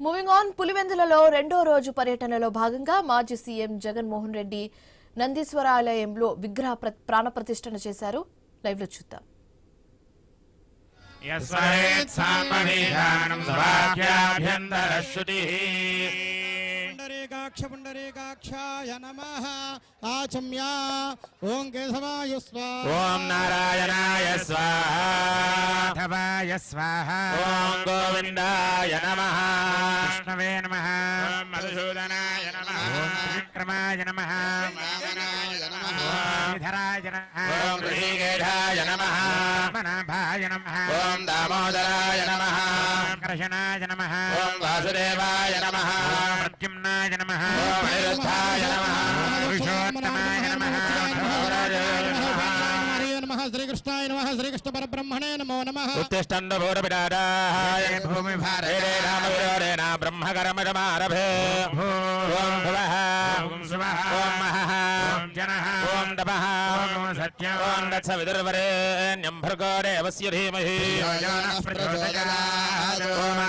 Moving on పులివెందులలో రెండో రోజు పర్యటనలో భాగంగా మాజీ సీఎం జగన్మోహన్ రెడ్డి నందీశ్వరాలయంలో విగ్రహ ప్రాణప్రతిష్ఠన చేశారు. లైవ్ లో చూద్దాం. पुंडरीकाक्षाय नमः आचम्या ओं केशवाय स्वाहा ओं नारायणाय स्वाहा माधवाय स्वाहा ओं गोविंदाय नमः विष्णवे नमः ओं मधुसूदनाय नमः ओं विक्रमाय नमः वामनाय नमः ओं धराय नमः ओं ऋषिकेशाय नमः पद्मनाभाय नमः ओं दामोदराय नमः कृष्णाय नमः ओं वासुदेवाय नमः प्रद्युम्नाय नमः ओं अनिरुद्धाय नमः पुरुषोत्तमाय नमः श्री कृष्णाय नमः श्री कृष्ण परब्रह्मणे नमो नमः उत्तिष्ठन्त भूरपिडादाय भूमि भारते रामविरोधेन ब्रह्मकर्मजमारभे ओं भुवः ओं सुवः ओं महः ओं जनः ओं तपः ओं सत्यं ओं तत्सवितुर्वरेण्यं भर्गो देवस्य धीमहि योजनः प्रचोदयात् ओं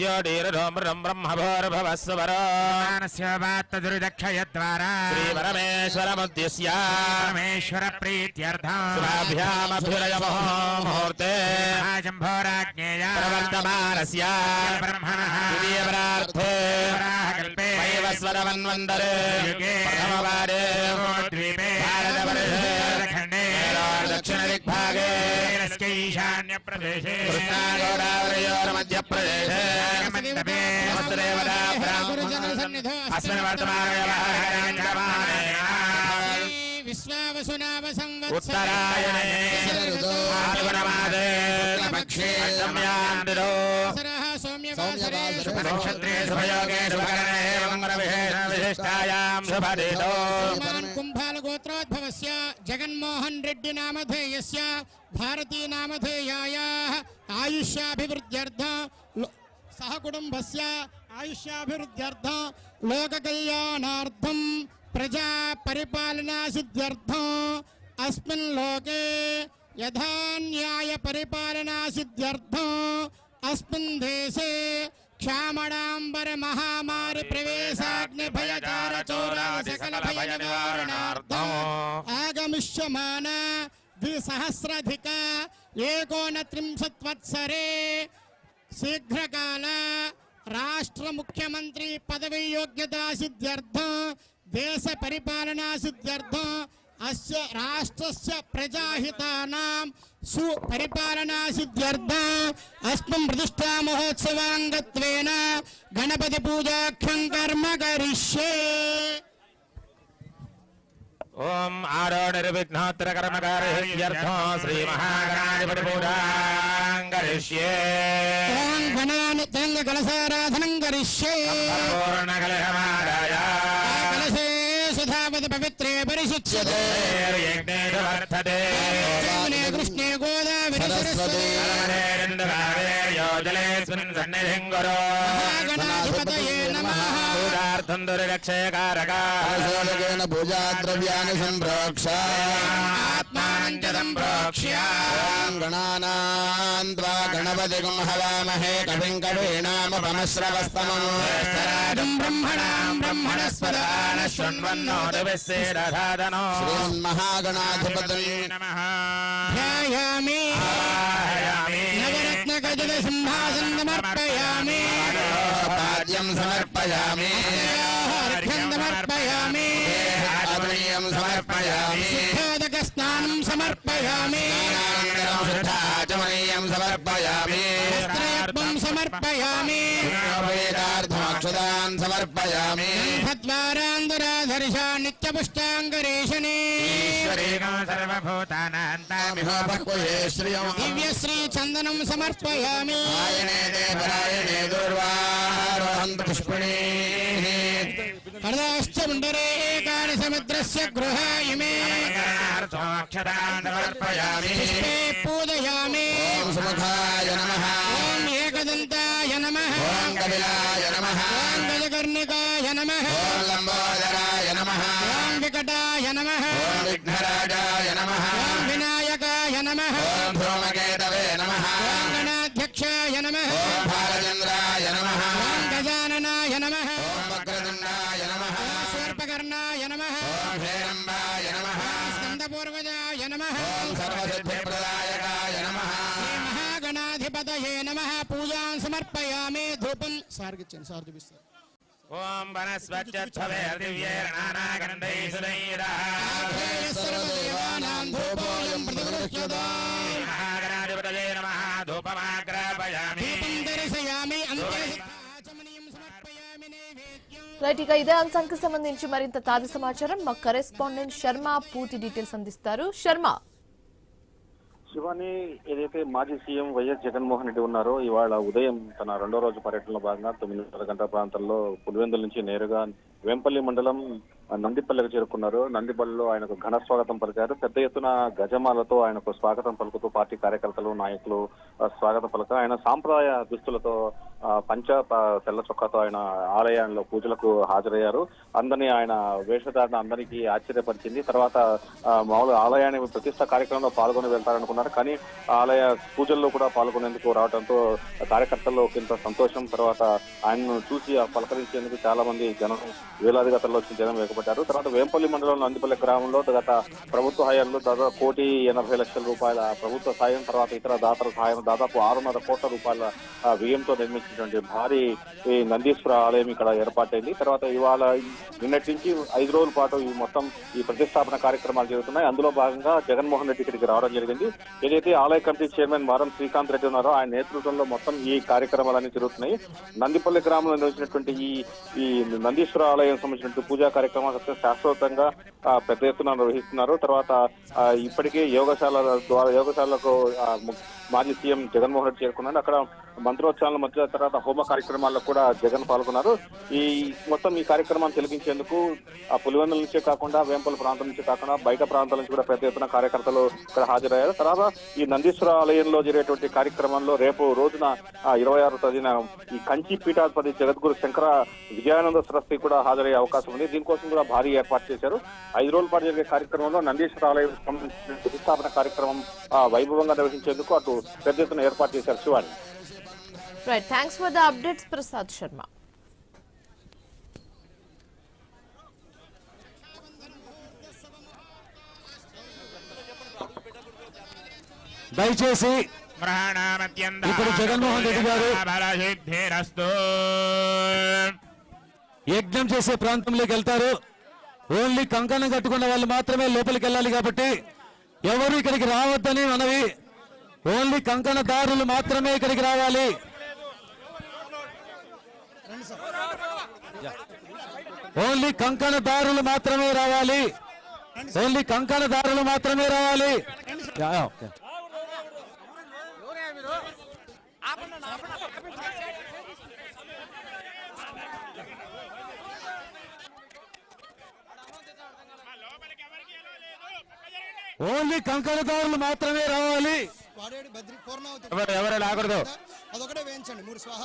ज्योतिर्मृतं ब्रह्मभोर्भवस्वरो मानस्य वात्तदुर्दक्षयद्वारा श्रीपरमेश्वरमुद्दिश्य परमेश्वर प्रीत्यर्थं शुभाभ्यामभ्युदयमः मुहूर्ते महाजम्भोराज्ञेया प्रवर्तमानस्य ब्रह्मणः द्वितीयपरार्थे वराहकल्पे वैवस्वतमन्वन्तरे युगे प्रथमवारे द्वीपे भारतवर्षे खण्डे दक्षिणदिग्भागे ईशान्यप्रदेशे कृष्णागोदावरयोर्मध्यप्रदेशे मण्डपे समस्तदेवता अस्मिन् वर्तमाने विश्वावसुनाम संवत्सरे उत्तरायणे फाल्गुनमासे पक्षे सम्यान्तिरो सरः सौम्यवासरे शुभनक्षत्रे शुभयोगे शुभकरणे विशिष्टायां शुभदितो कुम्भालगोत्रोद्भवस्य जगन्मोहन रेड्डी नामधेयस्य भारती नामधेयायाः आयुष्याभिवृद्ध्यर्थं सह कुटुम्बस्य आयुष्याभिवृद्ध्यर्थं लोककल्याणार्थं प्रजा परिपालना सिद्ध्यर्थं अस्मिन् लोके यथा न्याय परिपालना सिद्ध्यर्थं अस्मिन् देशे क्षामडाम्बर महामारी प्रवेशाग्नि भयचार चौरादि सकल भय निवारणार्थम् आगमिष्यमान द्विसहस्राधिक 39 वत्सरे शीघ्रकाल राष्ट्र मुख्यमंत्री पदवी योग्यता सिद्ध्यर्थं देश परिपालना सिद्ध्यर्थं अस्य राष्ट्रस्य प्रजाहितानां सुपरिपालना सिद्ध्यर्थं अस्मिन् प्रतिष्ठा महोत्सवाङ्गत्वेन गणपति पूजाख्यं कर्म करिष्ये। ओम आरोणिर्विघ्नोत्तर कर्मकार्यर्थं श्री महागणाधिपति पूजां करिष्ये। ओम गणानित्यं कलशाराधनं करिष्ये। पूर्णकलशमादाय कलशे सुधावति पवित्रे परिशुच्यते यज्ञे वर्धते जमुने कृष्णे गोदावरि सरस्वती योजलेऽस्मिन् सन्निधिं कुरु गणाधिपतये नमः। पूजार्थं दुर्रक्षयकारकाः पूजा द्रव्याणि सम्प्रोक्ष आत्मानं च सम्प्रोक्ष्य गणानां त्वा गणपतिं हवामहे कविं कवीनामुपमश्रवस्तमम् ब्रह्मणां ब्रह्मणस्पदान शृण्वन्नोदविश्वेदधातनो श्रीमहागणाधिपतये नमः ध्यायामि नवरत्नखचित सिंहासनं समर्पयामि पाद्यं समर्पयामि अर्घ्यं समर्पयामि आत्मीयं समर्पयामि शुद्धोदकस्नानं समर्पयामि शुद्धाचमनीयं समर्पयामि वस्त्रयत्वं समर्पयामि वेदार्थमक्षदान् समर्पयामि द्वारान्तराधर्षा नित्यपुष्टाङ्गरेशने ईश्वरेण सर्वभूतानां पक्वये श्रियं दिव्यश्री चन्दनं समर्पयामि आयने देवरायणे दुर्वारोहन्तु पुष्पिणीः हरदाश्च मुण्डरे एकानि समुद्रस्य गृह इमे अक्षतान् समर्पयामि पुष्पे पूजयामि ॐ सुमुखाय नमः ॐ एकदन्ताय नमः ॐ कपिलाय नमः ॐ गजकर्णिकाय नमः ॐ लम्बोदराय नमः ॐ विकटाय नमः ॐ विघ्नराजाय नमः ॐ विनायकाय नमः ॐ धूमकेतवे नमः ॐ गणाध्यक्षाय नमः ॐ भालचन्द्राय नमः ॐ गजा ఓం సర్వసిద్ధిప్రదాయకాయ నమః శ్రీ మహాగణాధిపతయే నమః. పూజాం సమర్పయామి. ధూపం సార్కి ఇచ్చాను, సార్ చూపిస్తారు. ఓం సర్వదేవానాం ధూపోయం ప్రతిగృహ్యతాం. మహాగణాధిపతయే నమః. ధూపమాగ్రాపయామి. దీపం దర్శయామి. అంతే ఆచమనీయం సమర్పయామి. నైవేద్యం. రైట్, ఇక ఇదే అంశానికి సంబంధించి మరింత తాజా సమాచారం మా కరెస్పాండెంట్ శర్మ పూర్తి డీటెయిల్స్ అందిస్తారు. శర్మ. శివాని, ఏదైతే మాజీ సీఎం వైఎస్ జగన్మోహన్ రెడ్డి ఉన్నారో ఇవాళ ఉదయం తన రెండో రోజు పర్యటనలో భాగంగా 9:30 గంటల ప్రాంతంలో పులివెందుల నుంచి నేరుగా వేంపల్లి మండలం నందిపల్లికి చేరుకున్నారు. నందిపల్లిలో ఆయనకు ఘన స్వాగతం పలికారు. పెద్ద ఎత్తున గజమాలతో ఆయనకు స్వాగతం పలుకుతూ పార్టీ కార్యకర్తలు, నాయకులు స్వాగతం పలికారు. ఆయన సాంప్రదాయ దుస్తులతో తెల్ల చొక్కాతో ఆయన ఆలయంలో పూజలకు హాజరయ్యారు. అందరినీ ఆయన వేషధారణ అందరికీ ఆశ్చర్యపరిచింది. తర్వాత మామూలు ఆలయాన్ని ప్రతిష్ట కార్యక్రమంలో పాల్గొని వెళ్తారనుకున్నారు, కానీ ఆలయ పూజల్లో కూడా పాల్గొనేందుకు రావడంతో కార్యకర్తల్లో ఇంత సంతోషం. తర్వాత ఆయనను చూసి పలకరించేందుకు చాలా మంది జనం, వేలాదిగా తరలివచ్చిన జనం వేగపడ్డారు. తర్వాత వేంపల్లి మండలం నందిపల్లి గ్రామంలో గత ప్రభుత్వ హయాంలో దాదాపు 1,80,00,000 రూపాయల ప్రభుత్వ సాయం, తర్వాత ఇతర దాతల సాయం, దాదాపు 6.5 కోట్ల రూపాయల వ్యయంతో నిర్మించినటువంటి భారీ ఈ నందీశ్వర ఆలయం ఇక్కడ ఏర్పాటైంది. తర్వాత ఇవాళ నిన్నటి నుంచి 5 రోజుల పాటు ఈ మొత్తం ఈ ప్రతిష్టాపన కార్యక్రమాలు జరుగుతున్నాయి. అందులో భాగంగా జగన్మోహన్ రెడ్డి ఇక్కడికి రావడం జరిగింది. ఏదైతే ఆలయ కమిటీ చైర్మన్ మారం శ్రీకాంత్ రెడ్డి ఉన్నారో ఆయన నేతృత్వంలో మొత్తం ఈ కార్యక్రమాలన్నీ జరుగుతున్నాయి. నందిపల్లి గ్రామంలో నిర్వహించినటువంటి ఈ నందీశ్వర ఆలయం సంబంధించిన పూజా కార్యక్రమాలు శాశ్వతంగా పెద్ద ఎత్తున నిర్వహిస్తున్నారు. తర్వాత ఇప్పటికే యోగశాలకు మాజీ సీఎం జగన్మోహన్ రెడ్డి చేరుకున్నారు. అక్కడ మంత్రోత్సవాల మధ్య తర్వాత హోమ కార్యక్రమాల్లో కూడా జగన్ పాల్గొన్నారు. మొత్తం ఈ కార్యక్రమాన్ని తిలకించేందుకు పులివెందుల నుంచే కాకుండా వేంపల్లి ప్రాంతం నుంచి కాకుండా బయట ప్రాంతాల నుంచి కూడా పెద్ద ఎత్తున కార్యకర్తలు ఇక్కడ హాజరయ్యారు. తర్వాత ఈ నందీశ్వర ఆలయంలో జరిగేటువంటి కార్యక్రమంలో రేపు రోజున 26వ తేదీన ఈ కంచి పీఠాధిపతి జగద్గురు శంకర విజయానంద సరస్వతి కూడా హాజరయ్యే అవకాశం ఉంది. దీనికోసం కూడా భారీ ఏర్పాటు చేశారు. 5 రోజుల పాటు జరిగే కార్యక్రమంలో నందీశ్వర ఆలయం సంబంధించిన ప్రతిష్టాపన కార్యక్రమం వైభవంగా నిర్వహించేందుకు అటు పెద్ద ఎత్తున ఏర్పాటు చేశారు. Shivani. Right, thanks for the updates Prasad Sharma. దయచేసి ఇప్పుడు జగన్మోహన్ రెడ్డి గారు యజ్ఞం చేసే ప్రాంతంలోకి వెళ్తారు. ఓన్లీ కంకణం కట్టుకున్న వాళ్ళు మాత్రమే లోపలికి వెళ్ళాలి కాబట్టి ఎవరు ఇక్కడికి రావద్దని మనవి. ఓన్లీ కంకణదారులు మాత్రమే ఇక్కడికి రావాలి. ఓన్లీ కంకణదారులు మాత్రమే రావాలి. ఓన్లీ కంకణదారులు మాత్రమే రావాలి. ఓన్లీ కంకణదారులు మాత్రమే రావాలి. వాడేడు బద్రి పూర్ణావతి ఎవరు రాకూడదు. అదొకటే వేయించండి. 3 స్వాహ